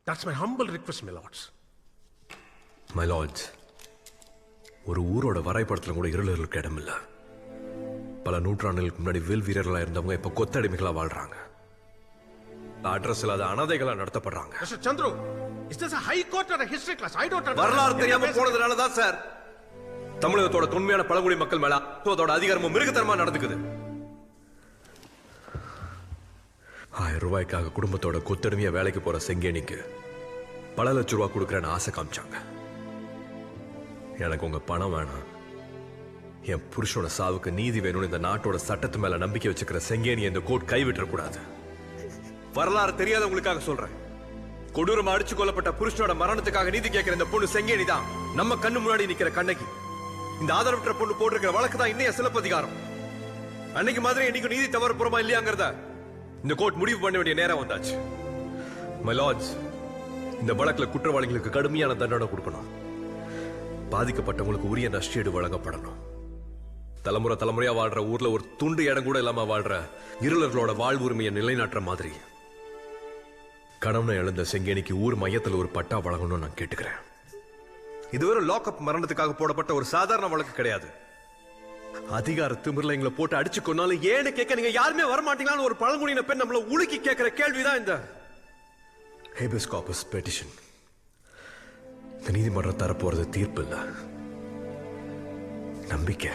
That's my humble request, my lords. My lords, ஒரு ஊரோட வரைபடத்துல கூட இருளர்களுக்கு இடம் இல்ல. பல நூற்றாண்டுகளுக்கு முன்னாடி வில் வீரர்களா இருந்தவங்க இப்ப கொத்தடிமைகளா வாழ்றாங்க. அட்ரஸ் இல்லாத அனாதைகளா நடத்தப்படுறாங்க. Mr. Chandru, is this a high court or a history class? I don't understand. வரலாறு தெரியாம போனதுனால தான் சார் தமிழகத்தோட தொன்மையான பழங்குடி மக்கள் மேல அதோட அதிகாரமும் மிருகத்தனமா நடந்துக்குது. 1000 ரூபாய்க்காக குடும்பத்தோட கொத்தடிமையா வேலைக்கு போற செங்கேணிக்கு பல லட்சம் ரூபாய் கொடுக்கறேன்னு ஆசை காமிச்சாங்க. எனக்கு உங்க பணம் வேணாம், என் புருஷனோட சாவுக்கு நீதி வேணும்னு இந்த நாட்டோட சட்டத்து மேல நம்பிக்கை வச்சுக்கிற செங்கேணி இந்த கோர்ட் கைவிட்டுற கூடாது. வரலாறு தெரியாதவங்களுக்காக சொல்றேன். கொடூரமா அடிச்சு கொல்லப்பட்ட புருஷனோட மரணத்துக்காக நீதி கேட்கிற இந்த பொண்ணு செங்கேணி தான் நம்ம கண்ணு முன்னாடி நிக்கிற கண்ணகி. இந்த ஆதரவற்ற பொண்ணு போட்டிருக்கிற வழக்கு தான் இன்னைய சிலப்பதிகாரம். அன்னைக்கு மாதிரி இன்னைக்கு நீதி தவறு புறமா இல்லையாங்கிறத இந்த கோர்ட் முடிவு பண்ண வேண்டிய நேரம் வந்தாச்சு. மை லார்ட்ஸ், இந்த வழக்குல குற்றவாளிகளுக்கு கடுமையான தண்டனை கொடுக்கணும். பாதிக்கப்பட்டவங்களுக்கு உரிய நஷ்டீடு வழங்கப்படணும். தலைமுறை தலைமுறையா வாழ்ற ஊர்ல ஒரு துண்டு இடம் கூட இல்லாம வாழ்ற இருளர்களோட வாழ்வுரிமையை நிலைநாட்டுற மாதிரி கணவனை இழந்த செங்கேணிக்கு ஊர் மையத்தில் ஒரு பட்டா வழங்கணும்னு நான் கேட்டுக்கிறேன். இது வெறும் லாக்அப் மரணத்துக்காக போடப்பட்ட ஒரு சாதாரண வழக்கு கிடையாது. அதிகார திமிர்ல எங்களை போட்டு அடிச்சு கொன்னாலும் ஏன்னு கேட்க நீங்க யாருமே வரமாட்டீங்களான்னு ஒரு பழங்குடியின பெண் நம்மள உலுக்கி கேட்கிற கேள்விதான் இந்த ஹேபியஸ் கார்பஸ் பெட்டிஷன். இந்த நீதிமன்றம் தரப்போறது தீர்ப்பு இல்ல, நம்பிக்கை.